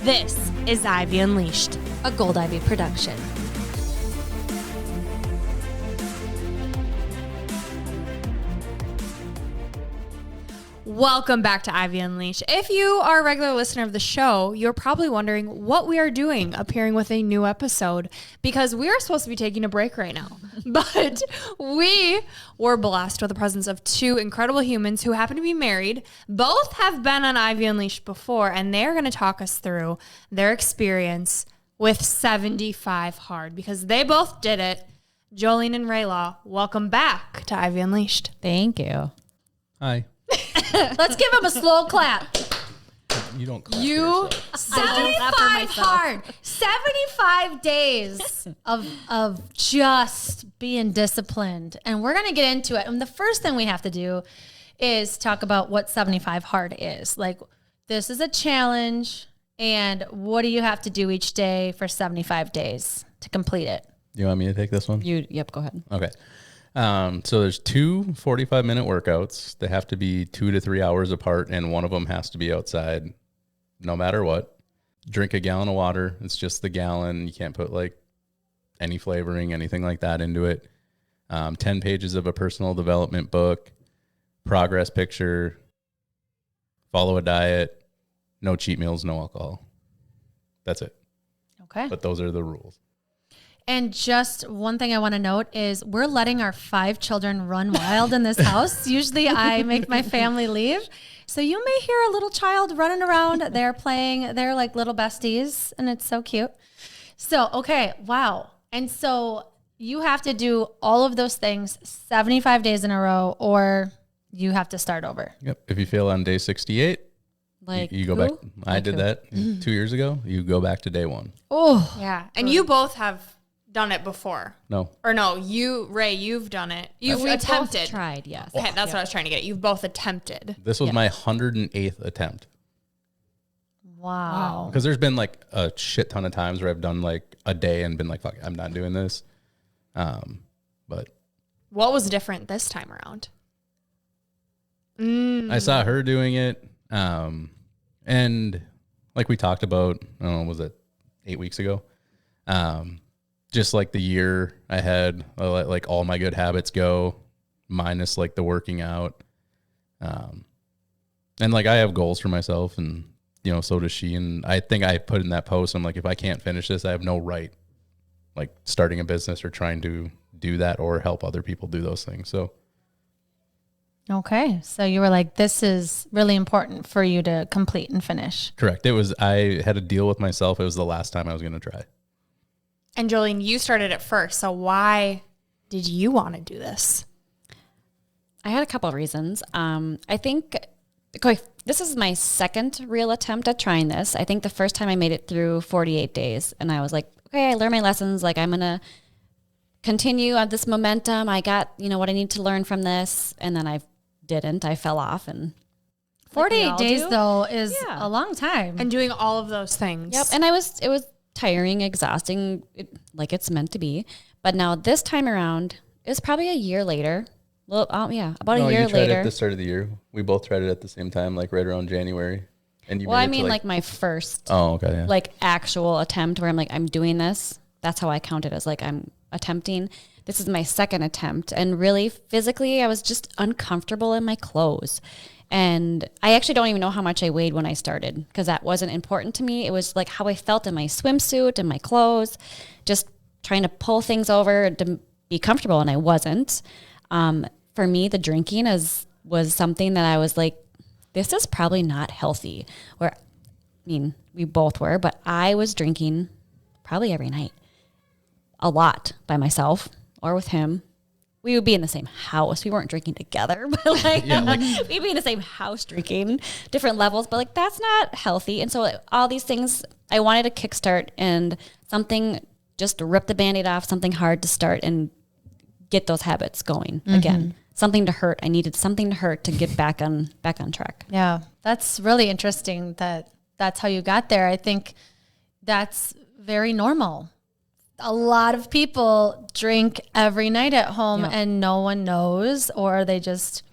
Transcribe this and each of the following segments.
This is Ivy Unleashed, a Gold Ivy production. Welcome back to Ivy Unleashed. If you are a regular listener of the show, you're probably wondering what we are doing appearing with a new episode because we are supposed to be taking a break right now. But we were blessed with the presence of two incredible humans who happen to be married. Both have been on Ivy Unleashed before, and they're going to talk us through their experience with 75 Hard because they both did it. Jolene and Ray Law, welcome back to Ivy Unleashed. Thank you. Hi. Let's give him a slow clap. You don't clap for yourself. 75 hard. 75 days of just being disciplined. And we're going to get into it. And the first thing we have to do is talk about what 75 hard is. Like, this is a challenge. And what do you have to do each day for 75 days to complete it? You want me to take this one? Yep, go ahead. Okay. So there's two 45-minute workouts. They have to be 2 to 3 hours apart, and one of them has to be outside no matter what. Drink a gallon of water. It's just the gallon. You can't put like any flavoring, anything like that into it. 10 pages of a personal development book, progress picture, follow a diet, no cheat meals, no alcohol. That's it. Okay. But those are the rules. And just one thing I want to note is we're letting our 5 children run wild in this house. Usually I make my family leave. So you may hear a little child running around. They're playing. They're like little besties, and it's so cute. So, okay, wow. And so you have to do all of those things 75 days in a row, or you have to start over. Yep. If you fail on day 68, like you go back. I did that 2 years ago. You go back to day 1. Oh, Yeah. And you both have done it before. No. Or no, Ray, you've done it. You've we attempted. both tried, yes. Okay, that's what I was trying to get. You've both attempted. This was my 108th attempt. Wow. Because there's been like a shit ton of times where I've done like a day and been like, fuck, I'm not doing this. But What was different this time around? I saw her doing it. And like we talked about, I don't know, was it 8 weeks ago? Just like the year I had, I let like all my good habits go, minus like the working out. And like I have goals for myself, and you know, so does she. And I think I put in that post, I'm like, if I can't finish this, I have no right like starting a business or trying to do that or help other people do those things. So Okay. So you were like, this is really important for you to complete and finish. correct. I had a deal with myself. It was the last time I was going to try. And Jolene, you started it first. So why did you want to do this? I had a couple of reasons. I think, okay, this is my second real attempt at trying this. I think the first time I made it through 48 days, and I was like, okay, I learned my lessons. Like, I'm going to continue on this momentum. I got, what I need to learn from this. And then I didn't. I fell off. And 48 days, though, is a long time. And doing all of those things. Yep. And it was tiring, exhausting, like it's meant to be. But now this time around, it's probably a year later. Well, about a year you tried later. it at the start of the year. We both tried it at the same time, like right around January. And you Well, I made it to, mean, like my first, yeah. like actual attempt where I'm like, I'm doing this. That's how I count it, as like I'm attempting. This is my second attempt. And really physically, I was just uncomfortable in my clothes. And I actually don't even know how much I weighed when I started, because that wasn't important to me. It was like how I felt in my swimsuit and my clothes, just trying to pull things over to be comfortable. And I wasn't. For me, the drinking was something that I was like, this is probably not healthy. We both were, but I was drinking probably every night, a lot by myself or with him. We would be in the same house. We weren't drinking together, but we'd be in the same house drinking, different levels, but like that's not healthy. And so all these things, I wanted a kickstart and something just to rip the Band-Aid off, something hard to start and get those habits going again. Something to hurt. I needed something to hurt to get back on track. Yeah, that's really interesting that that's how you got there. I think that's very normal. A lot of people drink every night at home and no one knows, or they just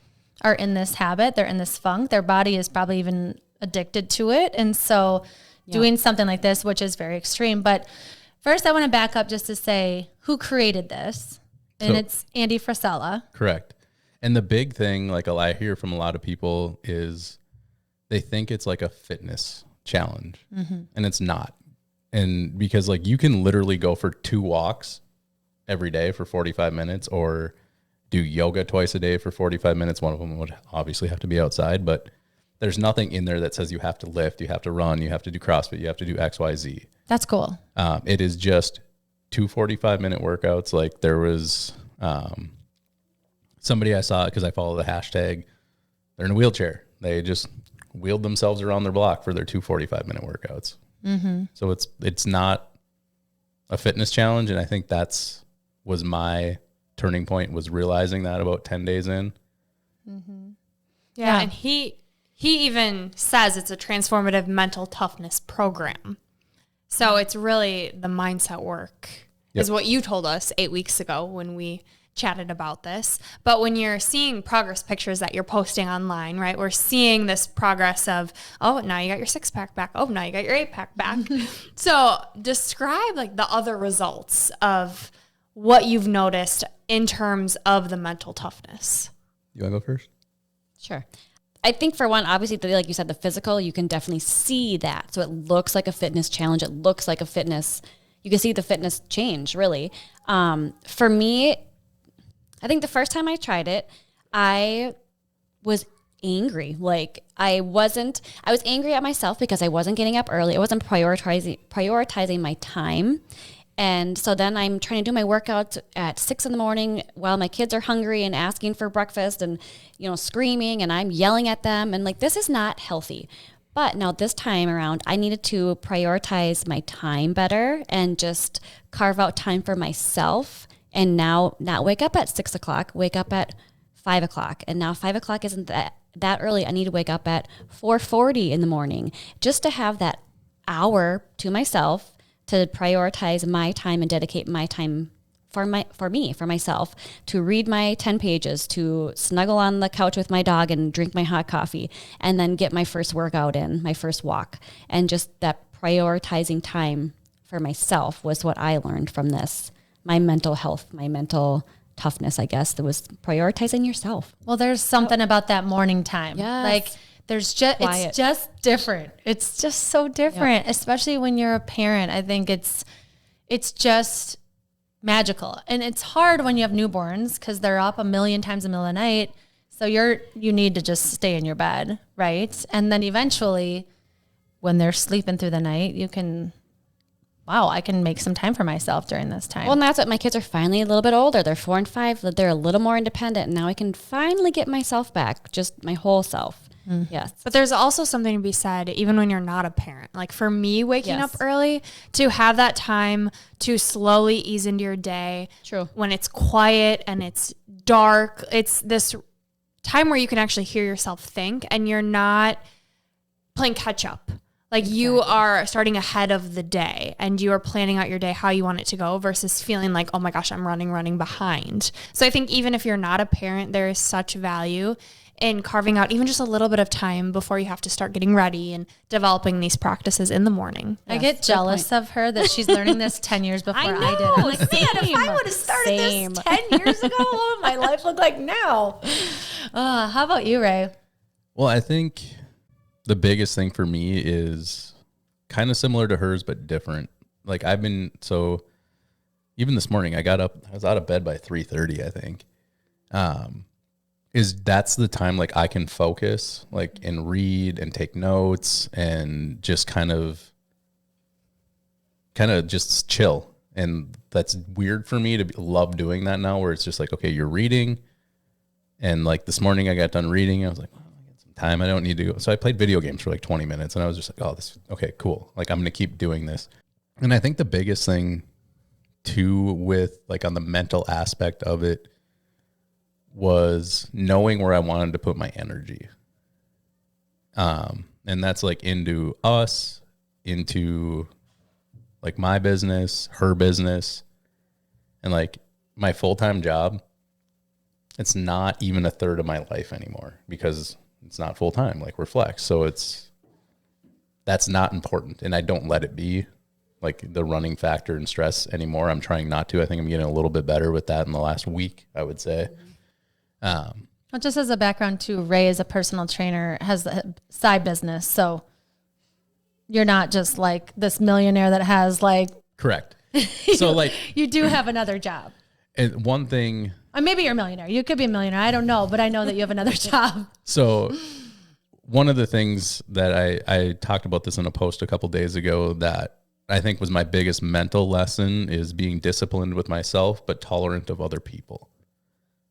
are in this habit. They're in this funk. Their body is probably even addicted to it. And so doing something like this, which is very extreme. But first, I want to back up just to say who created this. And it's Andy Frisella. Correct. And the big thing, like I hear from a lot of people, is they think it's like a fitness challenge, and it's not. And because like you can literally go for 2 walks every day for 45 minutes or do yoga twice a day for 45 minutes. One of them would obviously have to be outside, but there's nothing in there that says you have to lift, you have to run, you have to do CrossFit, you have to do X, Y, Z. That's cool. It is just 2 45-minute workouts. Like there was somebody I saw, because I follow the hashtag, they're in a wheelchair. They just wheeled themselves around their block for their 2 45-minute workouts. So it's not a fitness challenge. And I think was my turning point, was realizing that about 10 days in. Yeah. And he even says it's a transformative mental toughness program. So it's really the mindset work is what you told us 8 weeks ago when we chatted about this. But when you're seeing progress pictures that you're posting online, right, we're seeing this progress of, oh, now you got your 6-pack back. Oh, now you got your 8-pack back. So describe like the other results of what you've noticed in terms of the mental toughness. You want to go first? Sure. I think for one, obviously, like you said, the physical, you can definitely see that. So it looks like a fitness challenge. It looks like a fitness. You can see the fitness change, really. For me, I think the first time I tried it, I was angry. Like I was angry at myself because I wasn't getting up early. I wasn't prioritizing my time. And so then I'm trying to do my workouts at 6 a.m. while my kids are hungry and asking for breakfast and, screaming, and I'm yelling at them. And like, this is not healthy. But now this time around, I needed to prioritize my time better and just carve out time for myself. And now not wake up at 6 o'clock, wake up at 5 o'clock. And now 5 o'clock isn't that early. I need to wake up at 4:40 in the morning just to have that hour to myself to prioritize my time and dedicate my time for myself, to read my 10 pages, to snuggle on the couch with my dog and drink my hot coffee, and then get my first workout in, my first walk. And just that prioritizing time for myself was what I learned from this. My mental health, my mental toughness, I guess, that was prioritizing yourself. Well, there's something about that morning time. Yes. Like it's just different. It's just so different, especially when you're a parent. I think it's just magical. And it's hard when you have newborns because they're up a million times in the middle of the night. So you need to just stay in your bed, right? And then eventually when they're sleeping through the night, I can make some time for myself during this time. Well, and that's what my kids are finally a little bit older. They're 4 and 5. They're a little more independent. And now I can finally get myself back, just my whole self. Yes. But there's also something to be said, even when you're not a parent. Like for me, waking up early, to have that time to slowly ease into your day. True. When it's quiet and it's dark, it's this time where you can actually hear yourself think and you're not playing catch up. Like you are starting ahead of the day and you are planning out your day, how you want it to go versus feeling like, oh my gosh, I'm running behind. So I think even if you're not a parent, there is such value in carving out even just a little bit of time before you have to start getting ready and developing these practices in the morning. I get jealous of her that she's learning this 10 years before I did. I'm like, man, if I would have started this 10 years ago, what would my life look like now? How about you, Ray? Well, I think the biggest thing for me is kind of similar to hers, but different. Like even this morning, I was out of bed by 3:30, I think. That's the time like I can focus, like, and read and take notes and just kind of just chill. And that's weird for me to love doing that now, where it's just like, okay, you're reading. And like this morning I got done reading. I was like, time I don't need to go. So I played video games for like 20 minutes and I was just like, okay, cool. Like I'm going to keep doing this. And I think the biggest thing too, with like on the mental aspect of it, was knowing where I wanted to put my energy. And that's like into like my business, her business, and like my full-time job. It's not even a third of my life anymore because it's not full time, like we're flex. So it's that's not important. And I don't let it be like the running factor and stress anymore. I'm trying not to. I think I'm getting a little bit better with that in the last week, I would say. Well, just as a background too, Ray is a personal trainer, has a side business. So you're not just like this millionaire that has like. Correct. So like. You do have another job. And one thing. Or maybe you're a millionaire. You could be a millionaire. I don't know, but I know that you have another job. So one of the things that I talked about this in a post a couple days ago that I think was my biggest mental lesson is being disciplined with myself, but tolerant of other people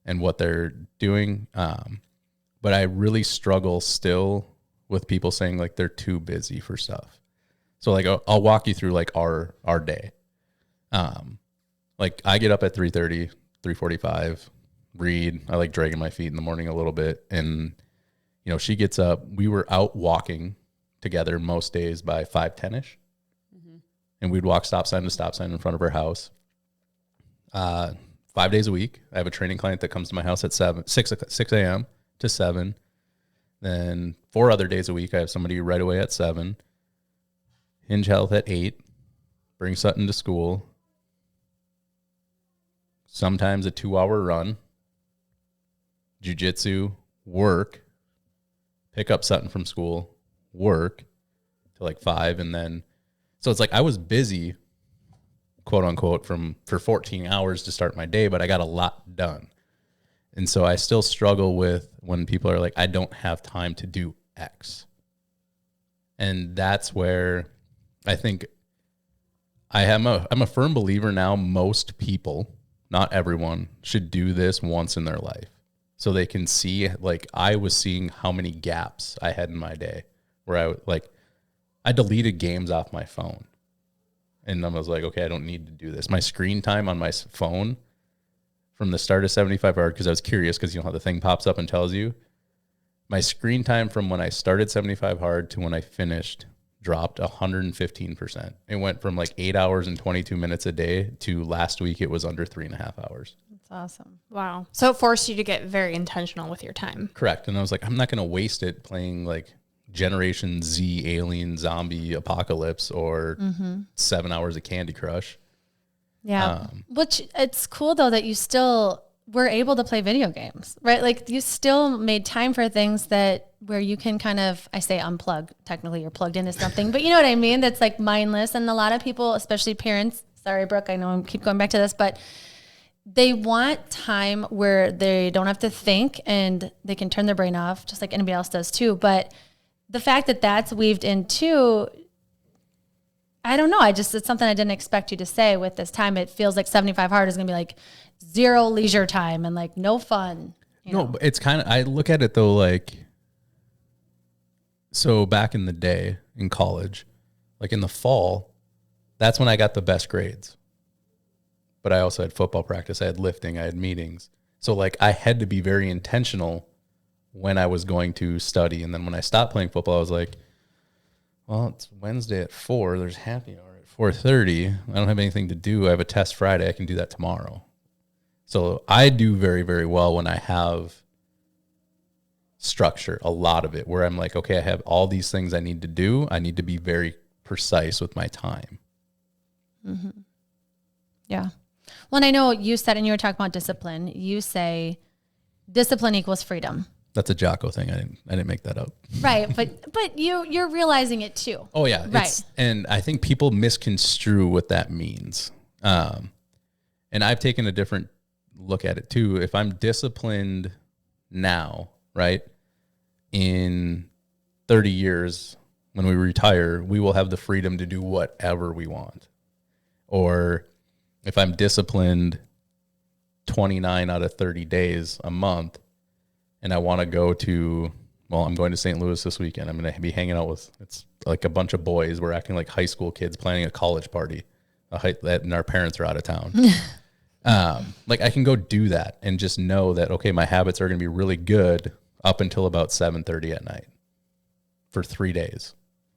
and what they're doing. But I really struggle still with people saying like they're too busy for stuff. So like I'll walk you through like our day. Like I get up at 3:30, 3:45, read. I like dragging my feet in the morning a little bit. And, you know, she gets up. We were out walking together most days by 5:10ish. And we'd walk stop sign to stop sign in front of her house. 5 days a week. I have a training client that comes to my house at 6 a.m. to 7. Then 4 other days a week, I have somebody right away at 7. Hinge Health at 8. Bring Sutton to school. Sometimes a 2-hour run. Jiu-jitsu, work. Pick up Sutton from school, work till like 5, and then so it's like I was busy, quote unquote, for 14 hours to start my day, but I got a lot done. And so I still struggle with when people are like, I don't have time to do X. And that's where I think I'm a firm believer now, most people, not everyone, should do this once in their life. So they can see, like I was seeing how many gaps I had in my day where I deleted games off my phone. And I was like, okay, I don't need to do this. My screen time on my phone from the start of 75 hard, because I was curious, because you know how the thing pops up and tells you. My screen time from when I started 75 hard to when I finished dropped 115%. It went from like 8 hours and 22 minutes a day to last week it was under 3.5 hours. That's awesome. Wow. So it forced you to get very intentional with your time. Correct. And I was like, I'm not going to waste it playing like Generation Z alien zombie apocalypse or 7 hours of Candy Crush. Yeah. Which it's cool though that you still were able to play video games, right? Like you still made time for things that where you can kind of, I say unplug, technically you're plugged into something, but you know what I mean? That's like mindless. And a lot of people, especially parents, sorry, Brooke, I know I keep going back to this, but they want time where they don't have to think and they can turn their brain off just like anybody else does too. But the fact that that's weaved into, I don't know. It's something I didn't expect you to say with this time. It feels like 75 hard is going to be like zero leisure time and like no fun. No, but it's kind of, I look at it though, like, so back in the day in college, like in the fall, that's when I got the best grades. But I also had football practice, I had lifting, I had meetings. So like I had to be very intentional when I was going to study. And then when I stopped playing football, I was like, well, it's Wednesday at 4. There's happy hour at 4:30. I don't have anything to do. I have a test Friday. I can do that tomorrow. So I do very, very well when I have structure, a lot of it, where I'm like, okay, I have all these things I need to do. I need to be very precise with my time. Mm-hmm. Yeah. Well, and I know you said, and you were talking about discipline, you say discipline equals freedom. That's a Jocko thing. I didn't make that up. Right. But you're realizing it too. Oh yeah. Right. And I think people misconstrue what that means. And I've taken a different look at it too. If I'm disciplined now, right, in 30 years, when we retire, we will have the freedom to do whatever we want. Or if I'm disciplined 29 out of 30 days a month, and I want to go to, well, I'm going to St. Louis this weekend. I'm going to be hanging out with, it's like a bunch of boys. We're acting like high school kids planning a college party, and our parents are out of town. Like I can go do that and just know that, okay, my habits are going to be really good up until about 7:30 at night for 3 days.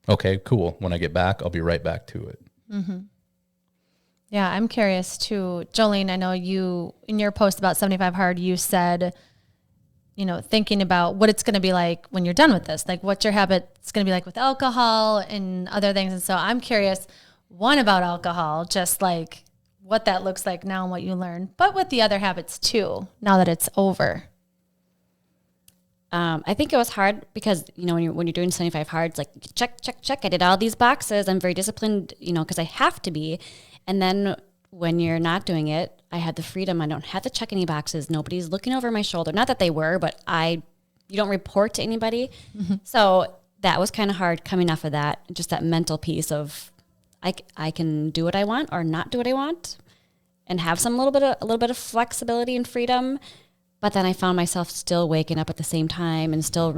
Okay, cool. When I get back, I'll be right back to it. Mm-hmm. Yeah, I'm curious too. Jolene, I know you, in your post about 75 Hard, you said thinking about what it's going to be like when you're done with this. Like what your habit's going to be like with alcohol and other things. And so I'm curious, one, about alcohol, just like what that looks like now and what you learn, but with the other habits too, now that it's over. I think it was hard because, when you're doing 75 hard, it's like check. I did all these boxes. I'm very disciplined, because I have to be. And then when you're not doing it, I had the freedom. I don't have to check any boxes. Nobody's looking over my shoulder. Not that they were, but you don't report to anybody. Mm-hmm. So that was kind of hard coming off of that. Just that mental piece of I can do what I want or not do what I want and have a little bit of flexibility and freedom. But then I found myself still waking up at the same time and still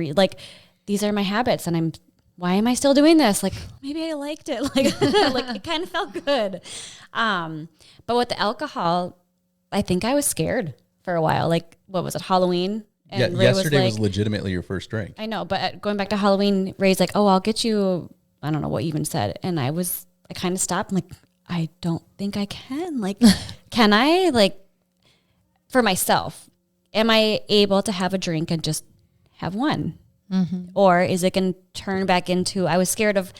these are my habits, and why am I still doing this? Like, maybe I liked it. Like it kind of felt good. But with the alcohol, I think I was scared for a while. Like, what was it, Halloween? And Ray yesterday was legitimately your first drink. I know, but going back to Halloween, Ray's like, oh, I'll get you, I don't know what you even said. And I kind of stopped. I'm like, I don't think I can. Like, can I, for myself, am I able to have a drink and just have one? Mm-hmm. Or is it going to turn back into, I was scared of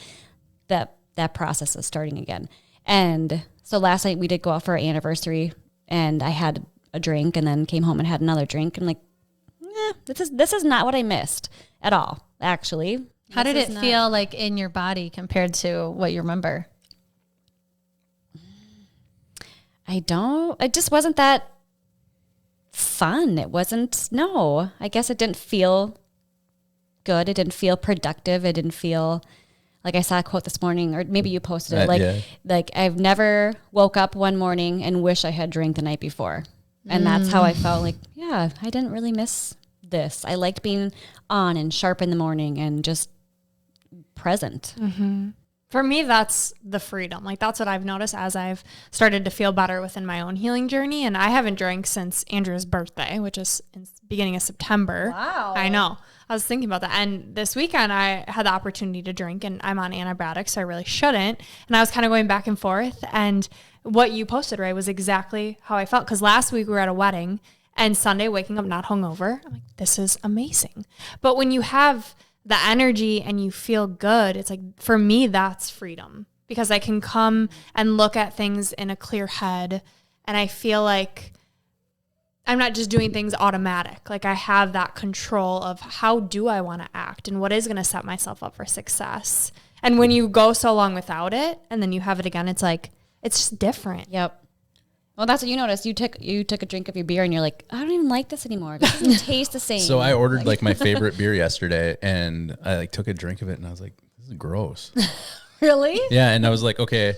that process of starting again. And so last night we did go out for our anniversary and I had a drink and then came home and had another drink. I'm like, this is not what I missed at all, actually. How did it feel like in your body compared to what you remember? It just wasn't that fun. It wasn't, no. I guess it didn't feel good. It didn't feel productive. It didn't feel, like I saw a quote this morning, or maybe you posted it, like I've never woke up one morning and wish I had drank the night before. And that's how I felt like, yeah, I didn't really miss this. I liked being on and sharp in the morning and just present. Mm-hmm. For me, that's the freedom. Like, that's what I've noticed as I've started to feel better within my own healing journey. And I haven't drank since Andrew's birthday, which is in the beginning of September. Wow. I know. I was thinking about that. And this weekend I had the opportunity to drink, and I'm on antibiotics, so I really shouldn't. And I was kind of going back and forth. And what you posted, Ray, was exactly how I felt. Because last week we were at a wedding, and Sunday waking up not hungover, I'm like, this is amazing. But when you have the energy and you feel good, it's like, for me, that's freedom, because I can come and look at things in a clear head, and I feel like I'm not just doing things automatic. Like, I have that control of how do I want to act and what is going to set myself up for success. And when you go so long without it and then you have it again, it's like, it's just different. Yep. Well, that's what you noticed. You took a drink of your beer and you're like, I don't even like this anymore. This doesn't taste the same. So I ordered my favorite beer yesterday, and I took a drink of it, and I was like, this is gross. Really? Yeah, and I was like, okay.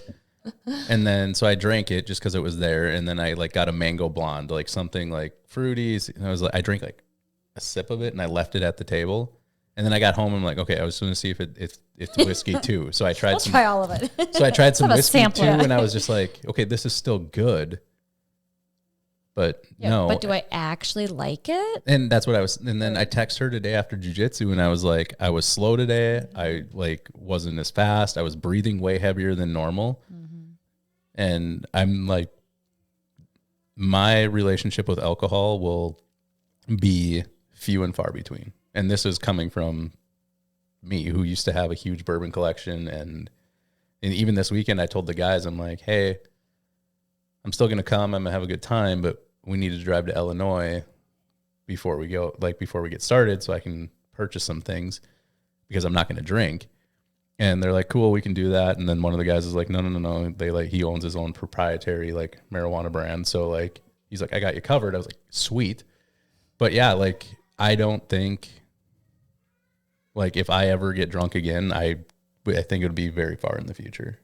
And then so I drank it just because it was there, and then I got a mango blonde, something fruity. And I drank a sip of it, and I left it at the table. And then I got home, and I'm like, okay, I was going to see if it's whiskey too. So I tried try all of it. So I tried some whiskey too, sampler. and I was just like, okay, this is still good. But no. But do I actually like it? And that's what I was. And then I texted her today after jiu-jitsu, and I was like, I was slow today. I wasn't as fast. I was breathing way heavier than normal. Mm-hmm. And I'm like, my relationship with alcohol will be few and far between. And this is coming from me, who used to have a huge bourbon collection. And even this weekend, I told the guys, I'm like, hey, I'm still going to come. I'm going to have a good time, but we need to drive to Illinois before we get started, so I can purchase some things, because I'm not going to drink. And they're like, cool, we can do that. And then one of the guys is like, no. He owns his own proprietary marijuana brand. So he's like, I got you covered. I was like, sweet. But yeah, I don't think if I ever get drunk again, I think it would be very far in the future.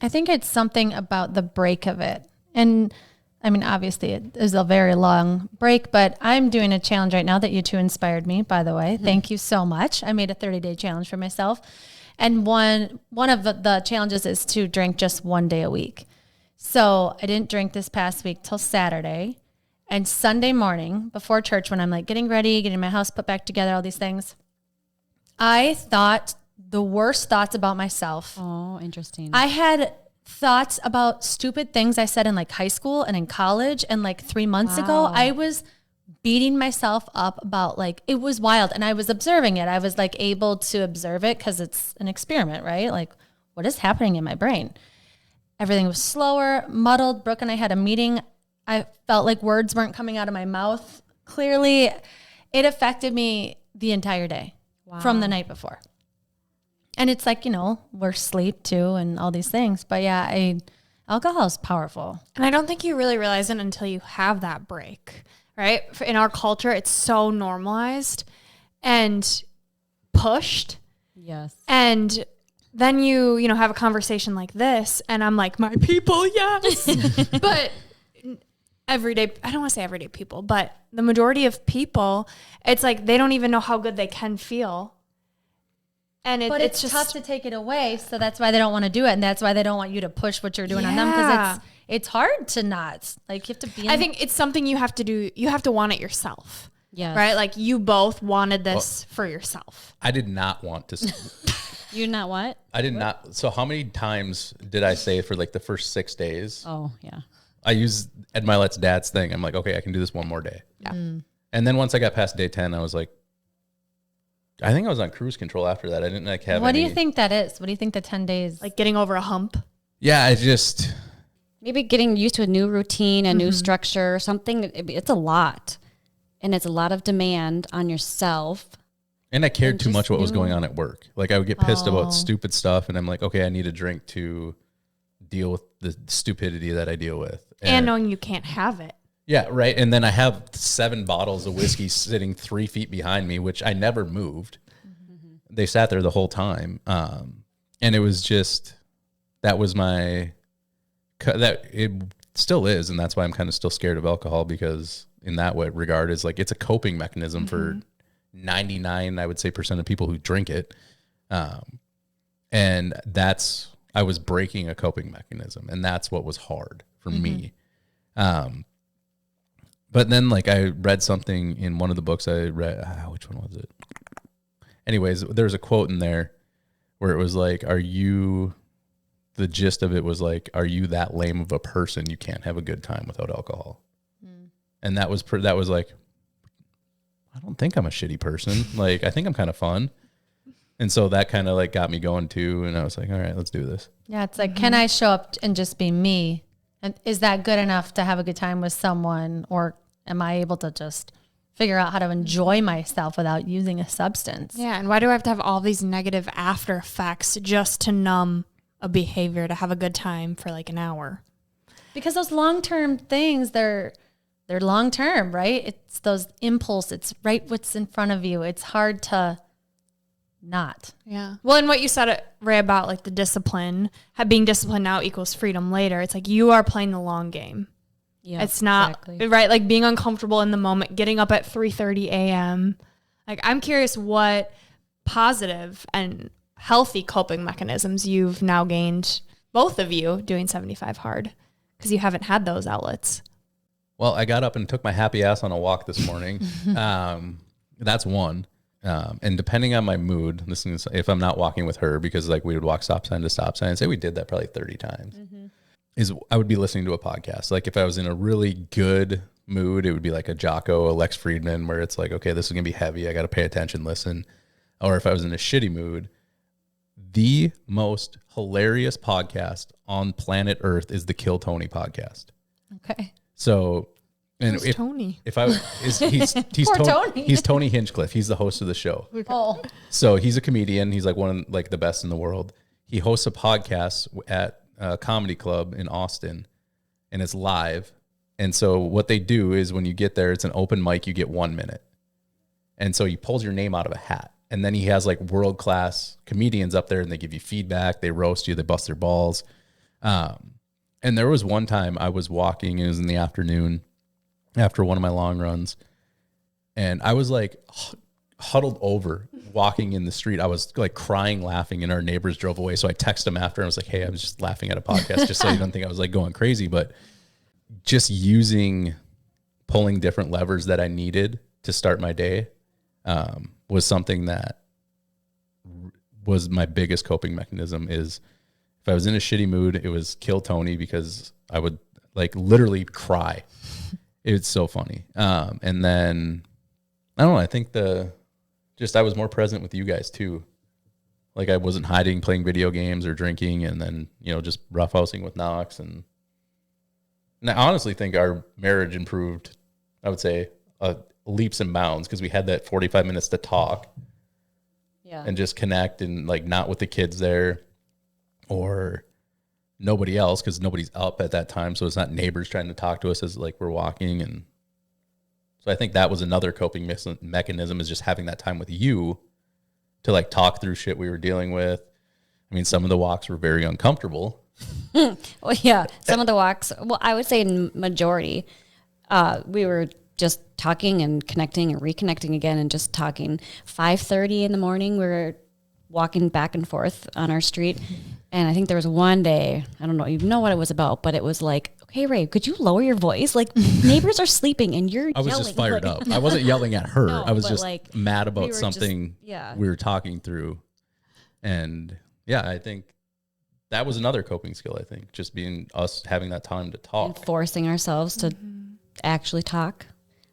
I think it's something about the break of it. And I mean, obviously it is a very long break, but I'm doing a challenge right now that you two inspired me, by the way. Mm-hmm. Thank you so much. I made a 30-day challenge for myself. And one of the challenges is to drink just one day a week. So I didn't drink this past week till Saturday. And Sunday morning before church, when I'm getting ready, getting my house put back together, all these things, I thought the worst thoughts about myself. Oh, interesting. I had thoughts about stupid things I said in high school and in college, and 3 months ago, I was beating myself up about like, it was wild. And I was observing it. I was like able to observe it because it's an experiment, right? Like, what is happening in my brain? Everything was slower, muddled. Brooke and I had a meeting. I felt like words weren't coming out of my mouth clearly. It affected me the entire day from the night before. And it's like, we're sleep too and all these things. But yeah, alcohol is powerful. And I don't think you really realize it until you have that break, right? In our culture, it's so normalized and pushed. Yes. And then you have a conversation like this and I'm like, my people, yes. But everyday, I don't want to say everyday people, but the majority of people, it's like they don't even know how good they can feel. And it's just tough to take it away. So that's why they don't want to do it. And that's why they don't want you to push what you're doing on them. Because it's hard to not. Like, you have to be I think it's something you have to do. You have to want it yourself. Yes. Right? Like, you both wanted this for yourself. I did not want to. You not what? I did not. So how many times did I say for like the first 6 days? Oh, yeah. I used Ed Milet's dad's thing. I'm like, okay, I can do this one more day. Yeah. And then once I got past day 10, I was like, I think I was on cruise control after that. I didn't like have What do you think that is? What do you think the 10 days? Like getting over a hump. Yeah, I just. Maybe getting used to a new routine, a new structure, something. It's a lot. And it's a lot of demand on yourself. And I cared too much what was going on at work. Like, I would get pissed about stupid stuff. And I'm like, okay, I need a drink to deal with the stupidity that I deal with. And knowing you can't have it. Yeah, right. And then I have 7 bottles of whiskey sitting 3 feet behind me, which I never moved. Mm-hmm. They sat there the whole time. And it was just, that was that it still is. And that's why I'm kind of still scared of alcohol, because in that way regard is like, it's a coping mechanism for 99, I would say, % of people who drink it. And I was breaking a coping mechanism, and that's what was hard for me. But then, like, I read something in one of the books I read. Which one was it? Anyways, there's a quote in there where it was like, the gist of it was like, are you that lame of a person you can't have a good time without alcohol? And that was like, I don't think I'm a shitty person. Like, I think I'm kind of fun. And so that kind of like got me going too. And I was like, all right, let's do this. Yeah. It's like, can I show up and just be me? And is that good enough to have a good time with someone? Or am I able to just figure out how to enjoy myself without using a substance? Yeah. And why do I have to have all these negative after effects just to numb a behavior, to have a good time for like an hour? Because those long-term things, they're long-term, right? It's those impulse. It's right what's in front of you. It's hard to not. Yeah. Well, and what you said, Ray, about like the discipline, being disciplined now equals freedom later. It's like you are playing the long game. Yeah. It's not, right? Like being uncomfortable in the moment, getting up at 3:30 a.m. Like, I'm curious what positive and healthy coping mechanisms you've now gained, both of you, doing 75 hard, because you haven't had those outlets. Well, I got up and took my happy ass on a walk this morning. That's one. And depending on my mood, if I'm not walking with her, because like we would walk stop sign to stop sign, and say we did that probably 30 times, I would be listening to a podcast. Like, if I was in a really good mood, it would be like a Jocko, a Lex Friedman, where it's like, okay, this is going to be heavy. I got to pay attention, listen. Or if I was in a shitty mood, the most hilarious podcast on planet Earth is the Kill Tony podcast. Okay. So, and Who's Tony? If I he's Tony. He's Tony Hinchcliffe. He's the host of the show. Oh. So he's a comedian. He's like one of like the best in the world. He hosts a podcast at a comedy club in Austin, and it's live. And so what they do is when you get there, it's an open mic. You get 1 minute, and so he pulls your name out of a hat. And then he has like world-class comedians up there, and they give you feedback. They roast you. They bust their balls. And there was one time I was walking, and it was in the afternoon after one of my long runs, and I was like huddled over walking in the street. I was like crying, laughing, and our neighbors drove away. So I texted them after, and I was like, hey, I was just laughing at a podcast, just so you don't think I was like going crazy. But just pulling different levers that I needed to start my day was something that was my biggest coping mechanism. Is if I was in a shitty mood, it was Kill Tony, because I would like literally cry. It's so funny. And then I don't know. I think I was more present with you guys too. Like I wasn't hiding, playing video games or drinking, and then, just roughhousing with Knox. And I honestly think our marriage improved, I would say, leaps and bounds, because we had that 45 minutes to talk and just connect, and like not with the kids there or nobody else, because nobody's up at that time. So it's not neighbors trying to talk to us as like we're walking. And so I think that was another coping mechanism, is just having that time with you to like talk through shit we were dealing with. I mean, some of the walks were very uncomfortable. Well, yeah, some of the walks, well, I would say in majority, we were just talking and connecting and reconnecting again and just talking. 5:30 in the morning, we were walking back and forth on our street. And I think there was one day, I don't know, you know what it was about, but it was like, okay, Ray, could you lower your voice? Like neighbors are sleeping and you're yelling. I was just fired like, up. I wasn't yelling at her. No, I was but, just like, mad we about were something we were talking through. And yeah, I think that was another coping skill, I think, just being us having that time to talk. And forcing ourselves to actually talk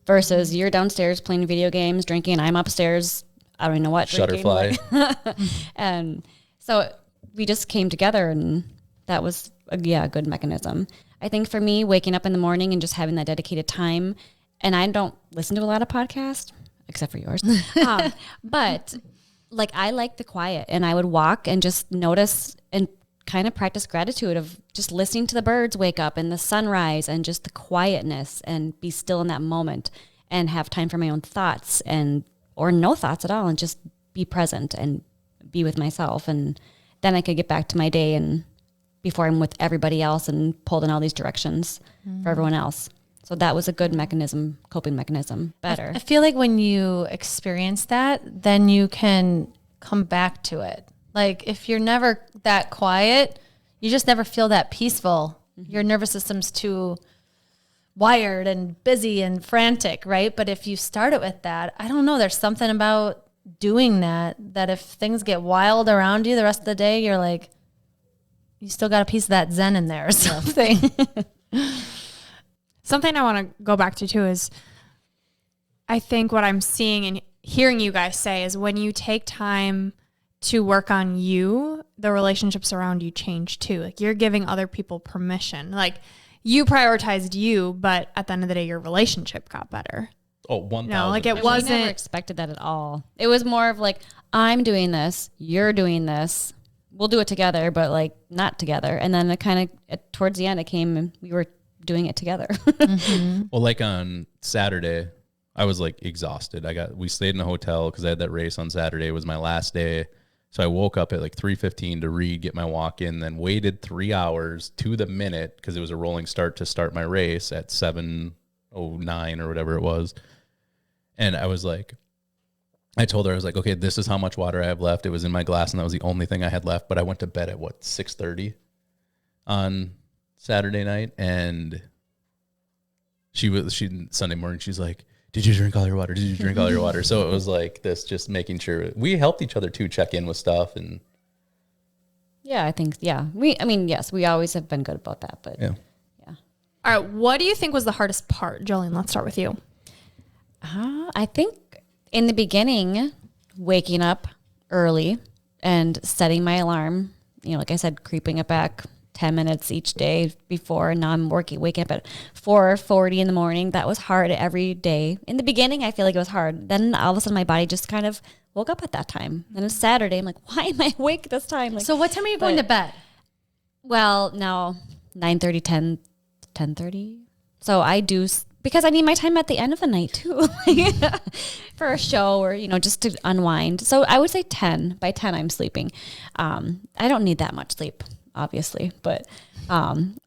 versus you're downstairs playing video games, drinking. I'm upstairs, I don't even know what. Shutterfly. And so we just came together, and that was a good mechanism. I think for me, waking up in the morning and just having that dedicated time, and I don't listen to a lot of podcasts except for yours, but like I like the quiet, and I would walk and just notice and kind of practice gratitude of just listening to the birds wake up and the sunrise and just the quietness, and be still in that moment and have time for my own thoughts or no thoughts at all, and just be present and be with myself. And then I could get back to my day, and before I'm with everybody else and pulled in all these directions for everyone else. So that was a good mechanism, coping mechanism, better. I feel like when you experience that, then you can come back to it. Like if you're never that quiet, you just never feel that peaceful. Your nervous system's too wired and busy and frantic, right? But if you start it with that, I don't know, there's something about doing that if things get wild around you the rest of the day, you're like, you still got a piece of that zen in there or something. Something I want to go back to too is I think what I'm seeing and hearing you guys say is when you take time to work on you, the relationships around you change too. Like you're giving other people permission. Like you prioritized you, but at the end of the day, your relationship got better. Oh, 1,000. No, like it We wasn't. never expected that at all. It was more of like, I'm doing this, you're doing this. We'll do it together, but like not together. And then it kind of, towards the end, it came and we were doing it together. Well, like on Saturday, I was like exhausted. We stayed in a hotel because I had that race on Saturday. It was my last day. So I woke up at like 3:15 to read, get my walk in, then waited 3 hours to the minute because it was a rolling start to start my race at 7:09 or whatever it was. And I was like, I told her, I was like, okay, this is how much water I have left. It was in my glass, and that was the only thing I had left. But I went to bed at 6:30 on Saturday night, and she Sunday morning, she's like, did you drink all your water? Did you drink all your water? So it was like this, just making sure we helped each other too, check in with stuff. And Yeah, I think, yes, we always have been good about that, but yeah. All right. What do you think was the hardest part? Jolene, let's start with you. I think in the beginning, waking up early and setting my alarm, like I said, creeping it back 10 minutes each day before. And now I'm waking up at 4:40 in the morning. That was hard every day. In the beginning, I feel like it was hard. Then all of a sudden my body just kind of woke up at that time. Then it's Saturday. I'm like, why am I awake this time? Like, So what time are you going to bed? well, now 9:30, 10:30. So I do, because I need my time at the end of the night too, for a show or, just to unwind. So I would say 10. By 10, I'm sleeping. I don't need that much sleep, obviously. But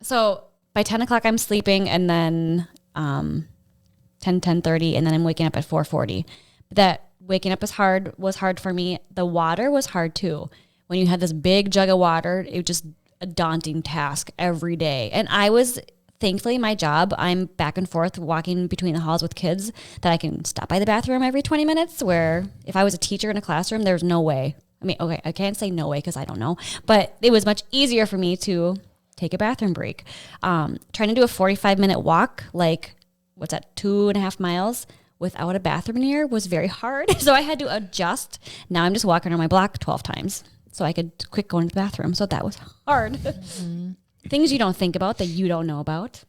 so by 10 o'clock, I'm sleeping, and then 10:30, and then I'm waking up at 4:40. But that waking up was hard for me. The water was hard too. When you had this big jug of water, it was just a daunting task every day. And thankfully, my job, I'm back and forth walking between the halls with kids that I can stop by the bathroom every 20 minutes, where if I was a teacher in a classroom, there's no way. I mean, okay, I can't say no way because I don't know, but it was much easier for me to take a bathroom break. Trying to do a 45-minute walk, like what's that, 2.5 miles without a bathroom near was very hard. So I had to adjust. Now I'm just walking around my block 12 times so I could quick go into the bathroom. So that was hard. Things you don't think about that you don't know about.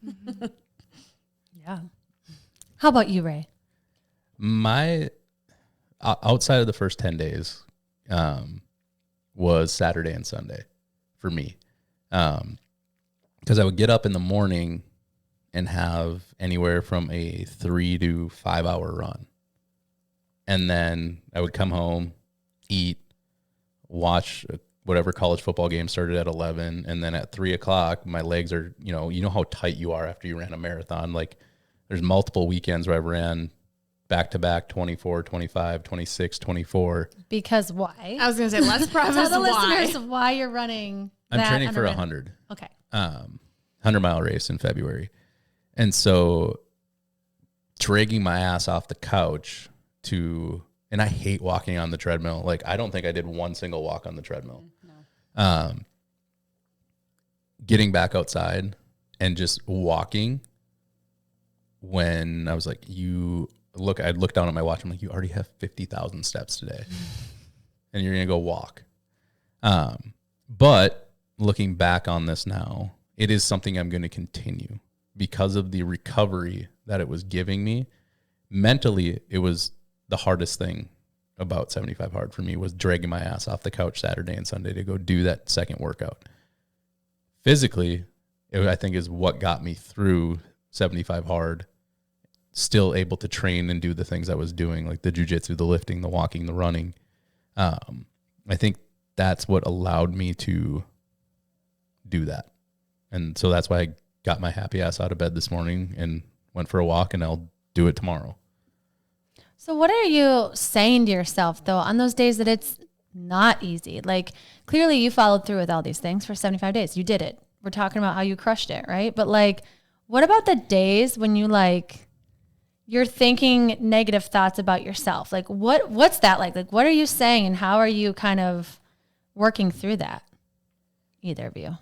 Yeah. How about you, Ray? My outside of the first 10 days was Saturday and Sunday for me. Because I would get up in the morning and have anywhere from a 3 to 5 hour run. And then I would come home, eat, watch whatever college football game started at 11. And then at 3:00, my legs are, you know how tight you are after you ran a marathon. Like there's multiple weekends where I ran back-to-back 24, 25, 26, 24. Because why? I was going to say, let's preface Tell the why. listeners why you're running. I'm that training for under- 100. Okay. 100-mile race in February. And so dragging my ass off the couch and I hate walking on the treadmill. Like, I don't think I did one single walk on the treadmill. No. Getting back outside and just walking when I was like, I'd look down at my watch. I'm like, you already have 50,000 steps today and you're going to go walk. But looking back on this now, it is something I'm going to continue because of the recovery that it was giving me. Mentally, it was the hardest thing about 75 Hard for me was dragging my ass off the couch Saturday and Sunday to go do that second workout. Physically, I think is what got me through 75 Hard, still able to train and do the things I was doing, like the jiu-jitsu, the lifting, the walking, the running. I think that's what allowed me to do that. And so that's why I got my happy ass out of bed this morning and went for a walk, and I'll do it tomorrow. So what are you saying to yourself, though, on those days that it's not easy? Like, clearly you followed through with all these things for 75 days. You did it. We're talking about how you crushed it, right? But, like, what about the days when you're thinking negative thoughts about yourself? Like, what's that like? Like, what are you saying, and how are you kind of working through that? Either of you.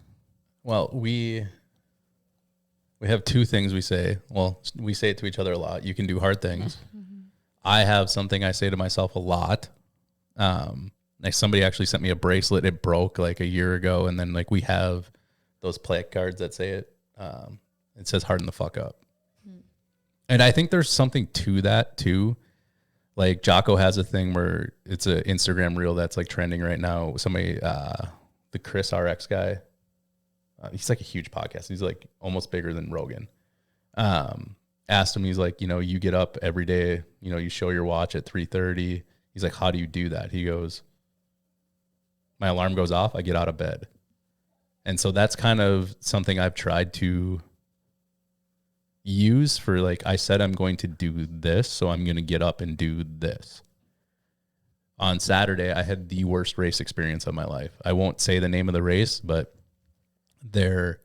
Well, we have two things we say. Well, we say it to each other a lot. You can do hard things. I have something I say to myself a lot. Like somebody actually sent me a bracelet. It broke like a year ago. And then like we have those placards that say it. It says harden the fuck up. And I think there's something to that too. Like Jocko has a thing where it's an Instagram reel that's like trending right now. Somebody, the Chris RX guy, he's like a huge podcast. He's like almost bigger than Rogan. Asked him, he's like, you get up every day, you show your watch at 3:30. He's like, how do you do that? He goes, my alarm goes off, I get out of bed. And so that's kind of something I've tried to use for, like, I said I'm going to do this, so I'm going to get up and do this. On Saturday, I had the worst race experience of my life. I won't say the name of the race, but their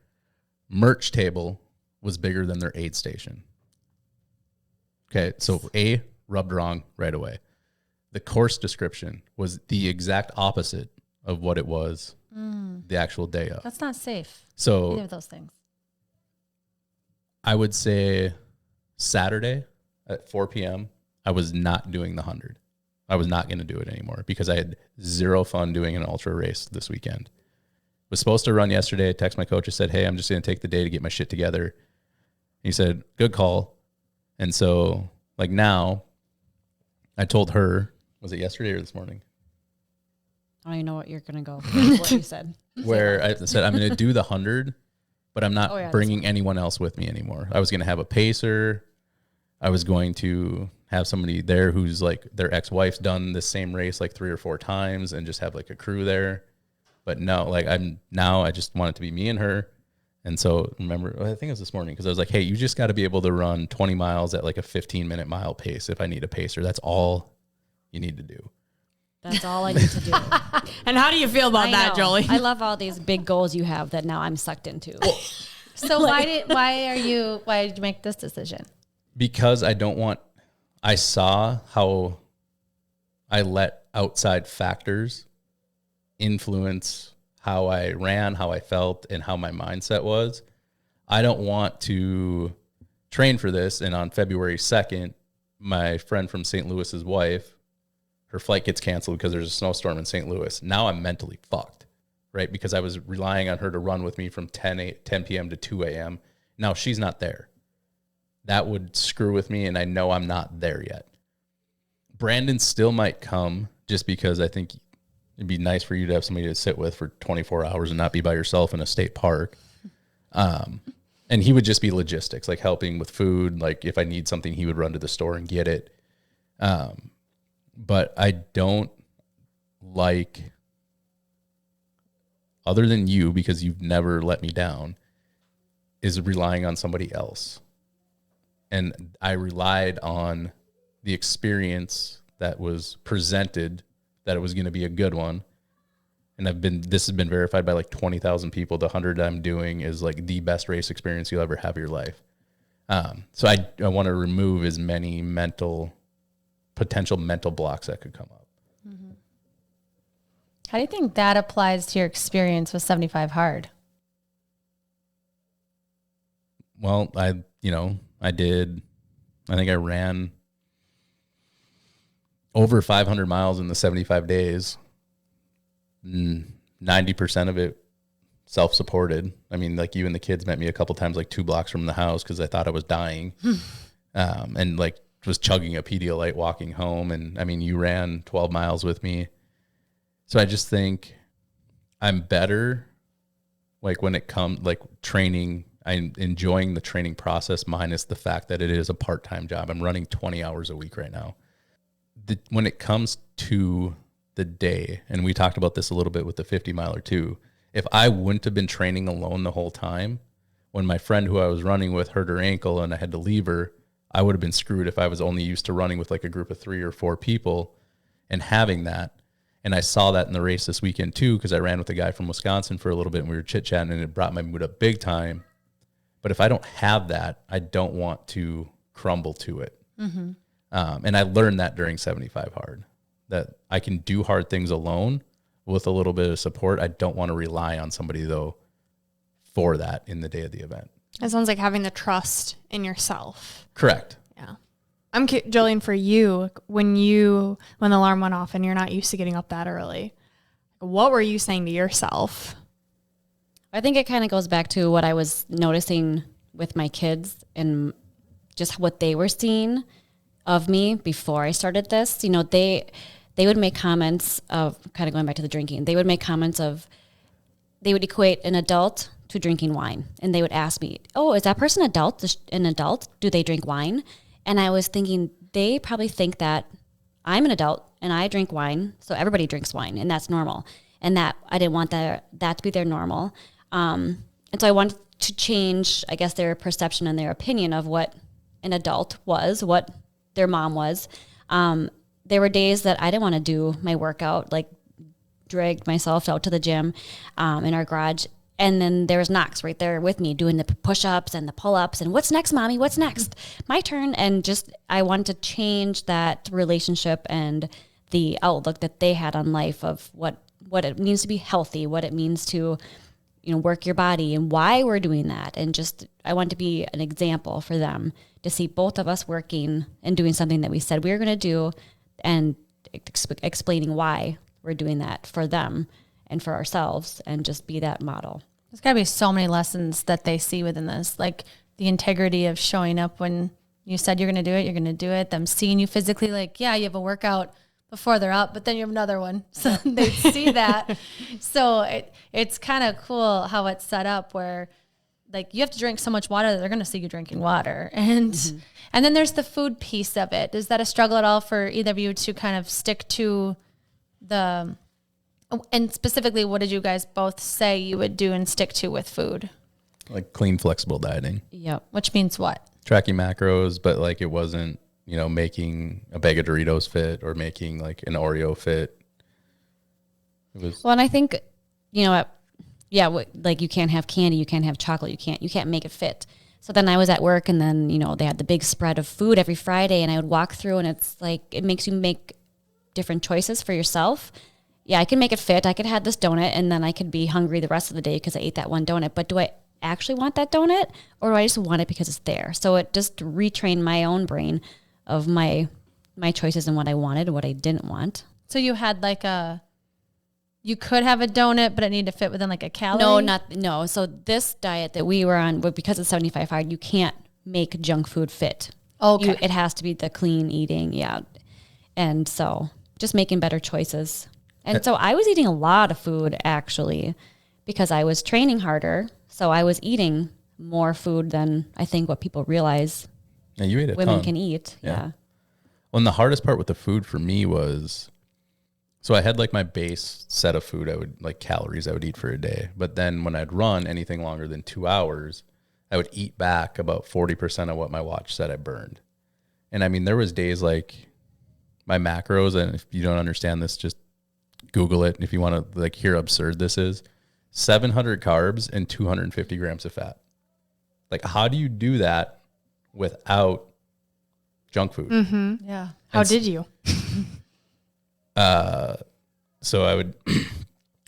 merch table was bigger than their aid station. Okay, so A, rubbed wrong right away. The course description was the exact opposite of what it was the actual day of. That's not safe. So Either of those things. I would say Saturday at 4 p.m., I was not doing the 100. I was not going to do it anymore because I had zero fun doing an ultra race this weekend. Was supposed to run yesterday. I texted my coach. I said, hey, I'm just going to take the day to get my shit together. He said, good call. And so, like, now I told her, was it yesterday or this morning? I don't even know what you're going to go. What you said. Where I said, I'm going to do the 100, but I'm not bringing anyone else with me anymore. I was going to have a pacer. I was going to have somebody there who's like their ex-wife's done the same race like 3 or 4 times and just have like a crew there. But no, like I just want it to be me and her. And so remember, I think it was this morning because I was like, hey, you just got to be able to run 20 miles at like a 15-minute mile pace if I need a pacer. That's all you need to do. That's all I need to do. And how do you feel about that, Jolie? I love all these big goals you have that now I'm sucked into. So why did you make this decision? Because I saw how I let outside factors influence how I ran, how I felt, and how my mindset was. I don't want to train for this. And on February 2nd, my friend from St. Louis's wife, her flight gets canceled because there's a snowstorm in St. Louis. Now I'm mentally fucked, right? Because I was relying on her to run with me from 10 p.m. to 2 a.m. Now she's not there. That would screw with me, and I know I'm not there yet. Brandon still might come just because I think it'd be nice for you to have somebody to sit with for 24 hours and not be by yourself in a state park. And he would just be logistics, like helping with food. Like if I need something, he would run to the store and get it. But I don't like, other than you, because you've never let me down, is relying on somebody else. And I relied on the experience that was presented, that it was going to be a good one. And this has been verified by like 20,000 people. The 100 I'm doing is like the best race experience you'll ever have in your life. So I want to remove as many potential mental blocks that could come up. Mm-hmm. How do you think that applies to your experience with 75 Hard? Well, I think I ran over 500 miles in the 75 days. 90% of it self-supported. I mean, like you and the kids met me a couple times, like 2 blocks from the house, because I thought I was dying. And like was chugging a Pedialyte walking home. And I mean, you ran 12 miles with me. So I just think I'm better. Like when it comes like training, I'm enjoying the training process minus the fact that it is a part-time job. I'm running 20 hours a week right now. When it comes to the day, and we talked about this a little bit with the 50 miler too, if I wouldn't have been training alone the whole time, when my friend who I was running with hurt her ankle and I had to leave her, I would have been screwed if I was only used to running with like a group of 3 or 4 people and having that. And I saw that in the race this weekend too, because I ran with a guy from Wisconsin for a little bit and we were chit-chatting, and it brought my mood up big time. But if I don't have that, I don't want to crumble to it. Mm-hmm. And I learned that during 75 Hard, that I can do hard things alone with a little bit of support. I don't want to rely on somebody though for that in the day of the event. It sounds like having the trust in yourself. Correct. Yeah. Jolene, for you, when the alarm went off and you're not used to getting up that early, what were you saying to yourself? I think it kind of goes back to what I was noticing with my kids and just what they were seeing of me before I started this. You know, they would make comments of, kind of going back to the drinking, they would make comments of, they would equate an adult to drinking wine. And they would ask me, oh, is that person an adult? Do they drink wine? And I was thinking, they probably think that I'm an adult and I drink wine, so everybody drinks wine and that's normal. And that I didn't want that to be their normal. And so I wanted to change, I guess, their perception and their opinion of what an adult was, what their mom was. There were days that I didn't want to do my workout, like dragged myself out to the gym in our garage. And then there was Knox right there with me doing the push-ups and the pull-ups and what's next, mommy? What's next? My turn. And just, I wanted to change that relationship and the outlook that they had on life of what it means to be healthy, what it means to, work your body and why we're doing that. And just, I want to be an example for them to see both of us working and doing something that we said we were going to do and explaining why we're doing that for them and for ourselves, and just be that model. There's got to be so many lessons that they see within this, like the integrity of showing up when you said you're going to do it, you're going to do it, them seeing you physically, like, yeah, you have a workout before they're up, but then you have another one. So they see that. So it's kind of cool how it's set up where like you have to drink so much water that they're going to see you drinking water. And and then there's the food piece of it. Is that a struggle at all for either of you to kind of stick to and specifically, what did you guys both say you would do and stick to with food? Like clean, flexible dieting. Yep. Which means what? Tracking macros, but like it wasn't, making a bag of Doritos fit or making like an Oreo fit. It was. Well, and I think, like you can't have candy, you can't have chocolate, you can't make it fit. So then I was at work and then, they had the big spread of food every Friday and I would walk through and it's like, it makes you make different choices for yourself. Yeah, I can make it fit. I could have this donut and then I could be hungry the rest of the day because I ate that one donut. But actually want that donut, or do I just want it because it's there? So it just retrained my own brain of my choices and what I wanted and what I didn't want. So you had like you could have a donut, but it needed to fit within like a calorie? No. So this diet that we were on, because it's 75 hard, you can't make junk food fit. Okay. It has to be the clean eating. Yeah. And so just making better choices. And so I was eating a lot of food actually because I was training harder. So I was eating more food than I think what people realize And you ate a women ton. can eat. Yeah. Well, and the hardest part with the food for me was, so I had like my base set of food calories I would eat for a day. But then when I'd run anything longer than 2 hours, I would eat back about 40% of what my watch said I burned. And I mean, there was days like my macros, and if you don't understand this, just Google it if you want to like hear how absurd this is. 700 carbs and 250 grams of fat. Like, how do you do that without junk food? Mm-hmm. Yeah. How did you? So I would,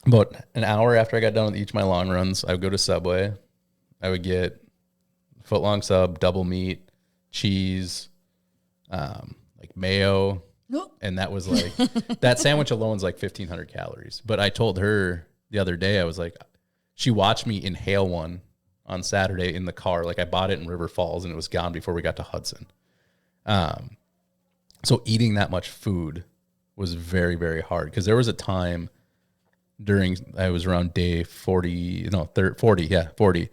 about an hour after I got done with each of my long runs, I would go to Subway. I would get foot-long sub, double meat, cheese, like mayo. And that was like, that sandwich alone is like 1,500 calories. But I told her the other day, I was like, she watched me inhale one on Saturday in the car. Like I bought it in River Falls and it was gone before we got to Hudson. So eating that much food was very, very hard. Because there was a time I was around day 40, that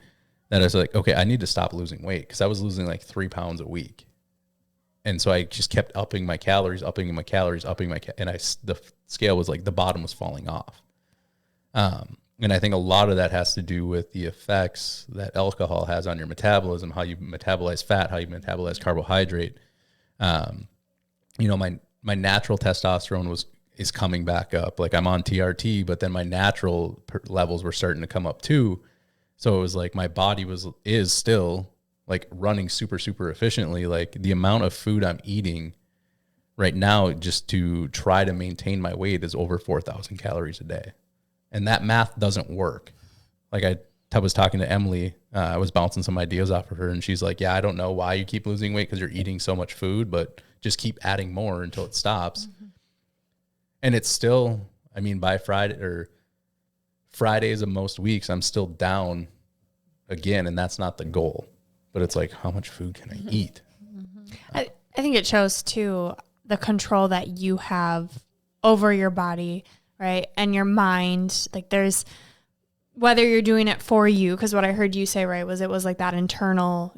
I was like, okay, I need to stop losing weight. Because I was losing like 3 pounds a week. And so I just kept upping my calories, and the scale was like, the bottom was falling off. And I think a lot of that has to do with the effects that alcohol has on your metabolism, how you metabolize fat, how you metabolize carbohydrate. My natural testosterone is coming back up. Like I'm on TRT, but then my natural levels were starting to come up too. So it was like my body is still like running super, super efficiently. Like the amount of food I'm eating right now just to try to maintain my weight is over 4,000 calories a day. And that math doesn't work. Like I was talking to Emily, I was bouncing some ideas off of her and she's like, yeah, I don't know why you keep losing weight because you're eating so much food, but just keep adding more until it stops. Mm-hmm. And it's still, I mean, by Fridays of most weeks, I'm still down again. And that's not the goal, but it's like, how much food can I eat? Mm-hmm. I think it shows too, the control that you have over your body, right? And your mind, like there's, whether you're doing it for you, because what I heard you say, right, was it was like that internal,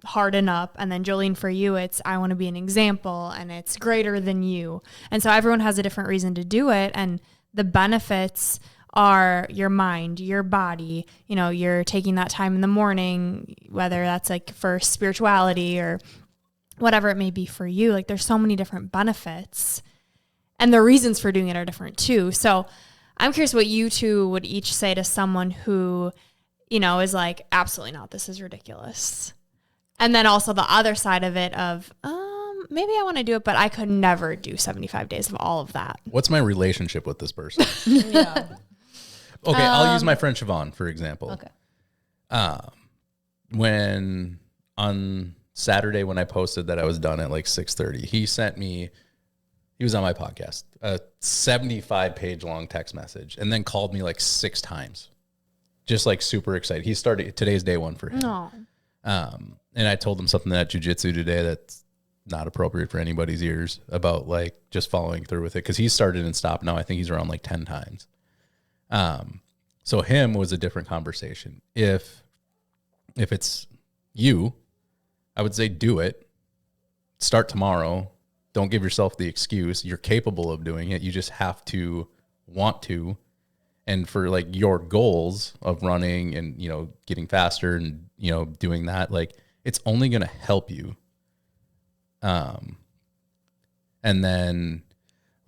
harden up. And then Jolene, for you, it's, I want to be an example and it's greater than you. And so everyone has a different reason to do it. And the benefits are your mind, your body, you're taking that time in the morning, whether that's like for spirituality or whatever it may be for you. Like there's so many different benefits and the reasons for doing it are different too. So I'm curious what you two would each say to someone who, is like, absolutely not, this is ridiculous. And then also the other side of it of, maybe I want to do it, but I could never do 75 days of all of that. What's my relationship with this person? Yeah. Okay, I'll use my friend Siobhan, for example. Okay. When on Saturday when I posted that I was done at like 6:30, he was on my podcast, a 75-page long text message, and then called me like 6 times, just like super excited. He started, today's day one for him. No. And I told him something at jiu-jitsu today that's not appropriate for anybody's ears about like just following through with it. Cause he started and stopped. Now I think he's around like 10 times. So him was a different conversation. If it's you, I would say do it. Start tomorrow. Don't give yourself the excuse. You're capable of doing it. You just have to want to. And for like your goals of running and, getting faster and, doing that, like it's only going to help you. And then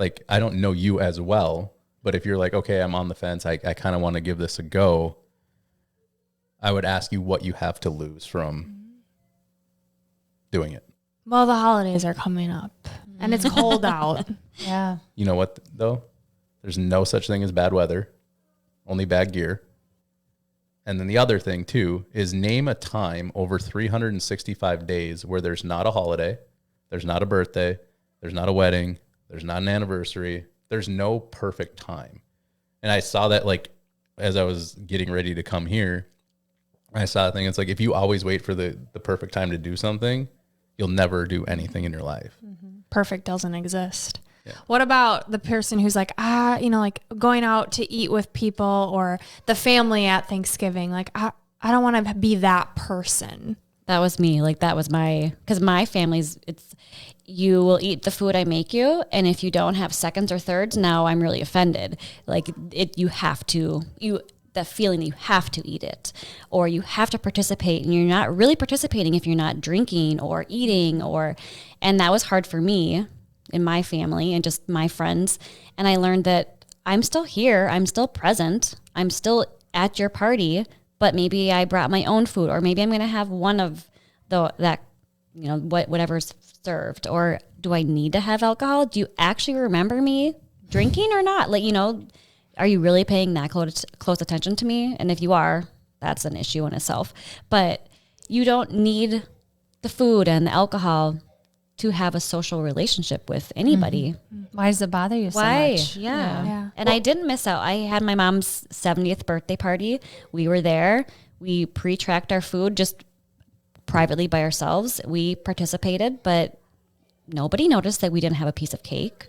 like, I don't know you as well, but if you're like, okay, I'm on the fence, I kind of want to give this a go, I would ask you what you have to lose from doing it. Well, the holidays are coming up and it's cold out. Yeah. You know what, though? There's no such thing as bad weather, only bad gear. And then the other thing too is name a time over 365 days where there's not a holiday, there's not a birthday, there's not a wedding, there's not an anniversary, there's no perfect time. And I saw that like as I was getting ready to come here, I saw a thing. It's like if you always wait for the perfect time to do something, you'll never do anything in your life. Perfect doesn't exist. Yeah. What about the person who's like, like going out to eat with people or the family at Thanksgiving? Like, I don't want to be that person. That was me. Like that was because my family's, you will eat the food I make you. And if you don't have seconds or thirds, now I'm really offended. Like you have to, that feeling that you have to eat it or you have to participate, and you're not really participating if you're not drinking or eating and that was hard for me in my family and just my friends. And I learned that I'm still here. I'm still present. I'm still at your party, but maybe I brought my own food, or maybe I'm going to have one of whatever's served. Or do I need to have alcohol? Do you actually remember me drinking or not? Are you really paying that close attention to me? And if you are, that's an issue in itself. But you don't need the food and the alcohol to have a social relationship with anybody. Why does it bother you so Why? much? Yeah. And I didn't miss out. I had my mom's 70th birthday party. We were there. We pre-tracked our food just privately by ourselves. We participated, but nobody noticed that we didn't have a piece of cake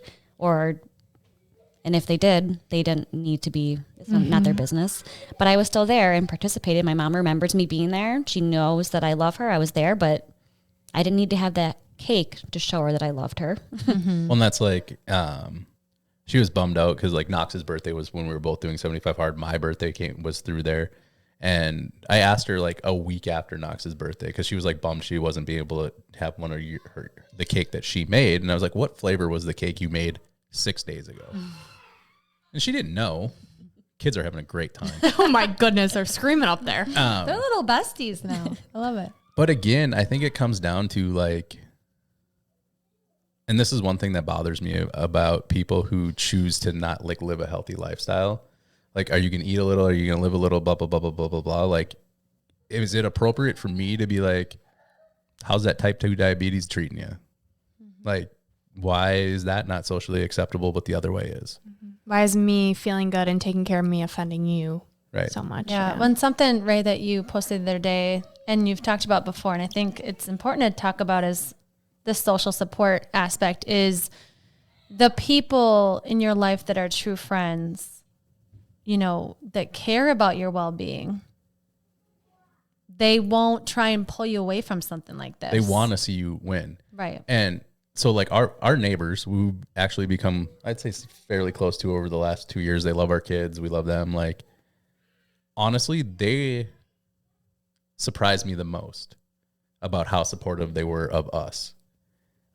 and if they did, they didn't need to be, it's not their business. But I was still there and participated. My mom remembers me being there. She knows that I love her. I was there, but I didn't need to have that cake to show her that I loved her. Well, and that's like, she was bummed out because like Knox's birthday was when we were both doing 75 hard. My birthday was through there. And I asked her like a week after Knox's birthday because she was like bummed she wasn't being able to have one of the cake that she made. And I was like, what flavor was the cake you made 6 days ago? And she didn't know. Kids are having a great time. Oh my goodness, they're screaming up there. They're little besties now. I love it. But again, I think it comes down to like, and this is one thing that bothers me about people who choose to not like live a healthy lifestyle. Like, are you going to eat a little? Are you going to live a little? Blah, blah, blah, blah, blah, blah, blah. Like, is it appropriate for me to be like, how's that type 2 diabetes treating you? Like, why is that not socially acceptable, but the other way is? Why is me feeling good and taking care of me offending you so much? Yeah. When something, Ray, that you posted the other day and you've talked about before, and I think it's important to talk about is the social support aspect, is the people in your life that are true friends, that care about your well-being. They won't try and pull you away from something like this. They want to see you win. Right. And so like our neighbors, who actually become, I'd say fairly close to over the last 2 years, they love our kids. We love them. Like, honestly, they surprised me the most about how supportive they were of us.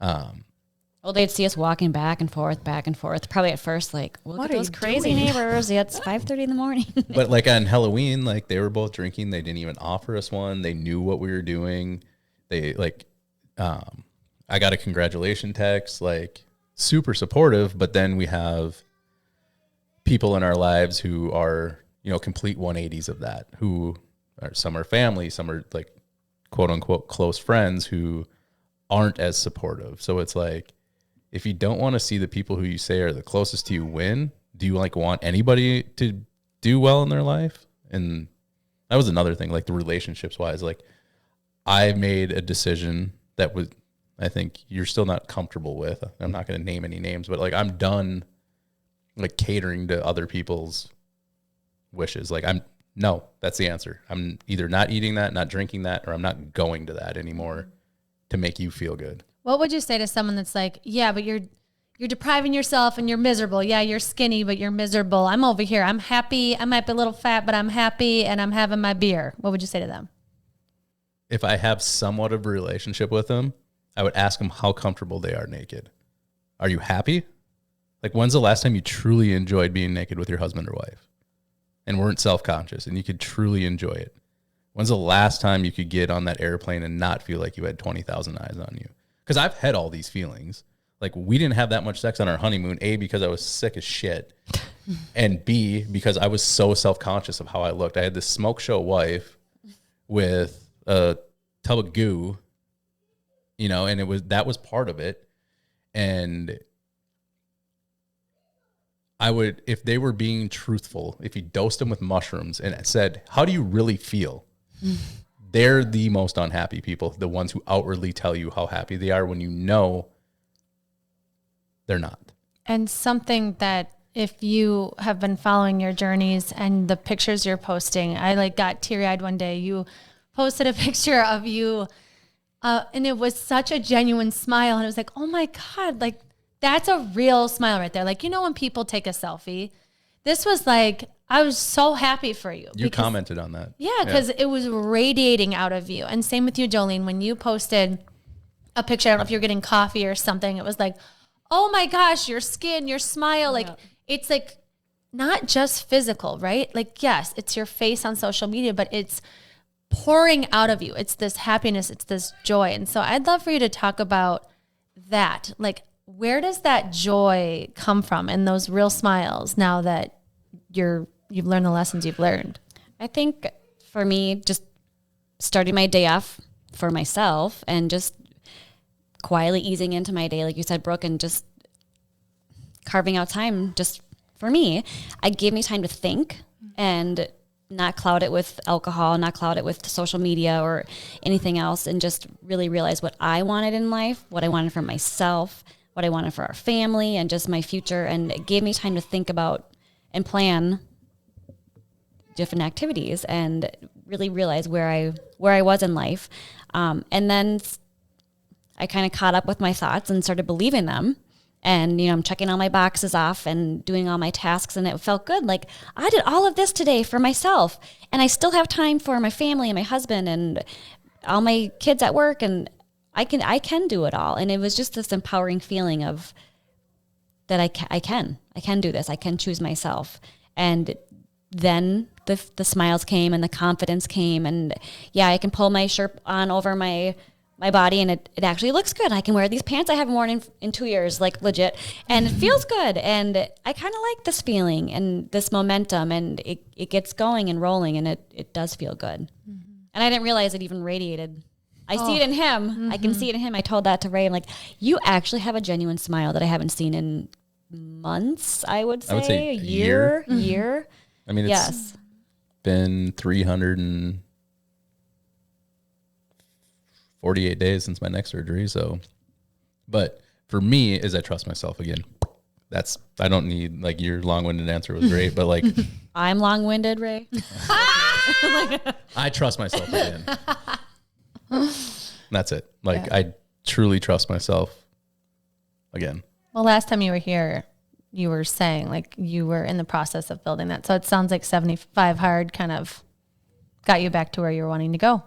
Well, they'd see us walking back and forth. Probably at first, like, look What at are those you crazy doing? neighbors. Yeah, it's 5:30 in the morning. But like on Halloween, like they were both drinking. They didn't even offer us one. They knew what we were doing. They like, I got a congratulation text, like super supportive. But then we have people in our lives who are, complete 180s of that, who are, some are family, some are like quote unquote close friends who aren't as supportive. So it's like, if you don't want to see the people who you say are the closest to you win, do you like want anybody to do well in their life? And that was another thing, like the relationships wise, like I made a decision that was, I think you're still not comfortable with. I'm not going to name any names, but like I'm done like catering to other people's wishes. Like no, that's the answer. I'm either not eating that, not drinking that, or I'm not going to that anymore to make you feel good. What would you say to someone that's like, yeah, but you're depriving yourself and you're miserable. Yeah, you're skinny, but you're miserable. I'm over here. I'm happy. I might be a little fat, but I'm happy and I'm having my beer. What would you say to them? If I have somewhat of a relationship with them, I would ask them how comfortable they are naked. Are you happy? Like, when's the last time you truly enjoyed being naked with your husband or wife and weren't self-conscious and you could truly enjoy it? When's the last time you could get on that airplane and not feel like you had 20,000 eyes on you? Because I've had all these feelings. Like, we didn't have that much sex on our honeymoon, A, because I was sick as shit, And B, because I was so self-conscious of how I looked. I had this smoke show wife with a tub of goo, you know, and that was part of it. And I would, if they were being truthful, if you dosed them with mushrooms and said, how do you really feel? They're the most unhappy people, the ones who outwardly tell you how happy they are when you know they're not. And something that if you have been following your journeys and the pictures you're posting, I like got teary-eyed one day. You posted a picture of you and it was such a genuine smile. And it was like, oh my God, like that's a real smile right there. Like, you know, when people take a selfie, this was like, I was so happy for you. You commented on that. Yeah, because it was radiating out of you. And same with you, Jolene, when you posted a picture, I don't know if you're getting coffee or something, it was like, oh my gosh, your skin, your smile, like it's like not just physical, right? Like, yes, it's your face on social media, but it's pouring out of you. It's this happiness, it's this joy. And so I'd love for you to talk about that. Like, where does that joy come from and those real smiles now that you've learned the lessons you've learned? I think for me, just starting my day off for myself and just quietly easing into my day, like you said, Brooke, and just carving out time just for me. It gave me time to think and not cloud it with alcohol, not cloud it with social media or anything else, and just really realize what I wanted in life, what I wanted for myself, what I wanted for our family, and just my future. And it gave me time to think about and plan different activities and really realize where I was in life. And then I kind of caught up with my thoughts and started believing them. And, you know, I'm checking all my boxes off and doing all my tasks, and it felt good. Like, I did all of this today for myself, and I still have time for my family and my husband and all my kids at work, and I can do it all. And it was just this empowering feeling of that I can do this. I can choose myself. And then the smiles came and the confidence came, and yeah, I can pull my shirt on over my body, and it actually looks good. I can wear these pants I haven't worn in 2 years, like legit, and it feels good. And I kind of like this feeling and this momentum, and it gets going and rolling, and it does feel good. Mm-hmm. And I didn't realize it even radiated. I see it in him. Mm-hmm. I can see it in him. I told that to Ray. I'm like, you actually have a genuine smile that I haven't seen in months, I would say a year. Mm-hmm. I mean, it's been 348 days since my neck surgery. So, but for me, is I trust myself again. I don't need, like, your long-winded answer was great, but like, I'm long-winded, Ray. I trust myself again. That's it. Like, I truly trust myself again. Well, last time you were here, you were saying like you were in the process of building that. So it sounds like 75 Hard kind of got you back to where you're wanting to go.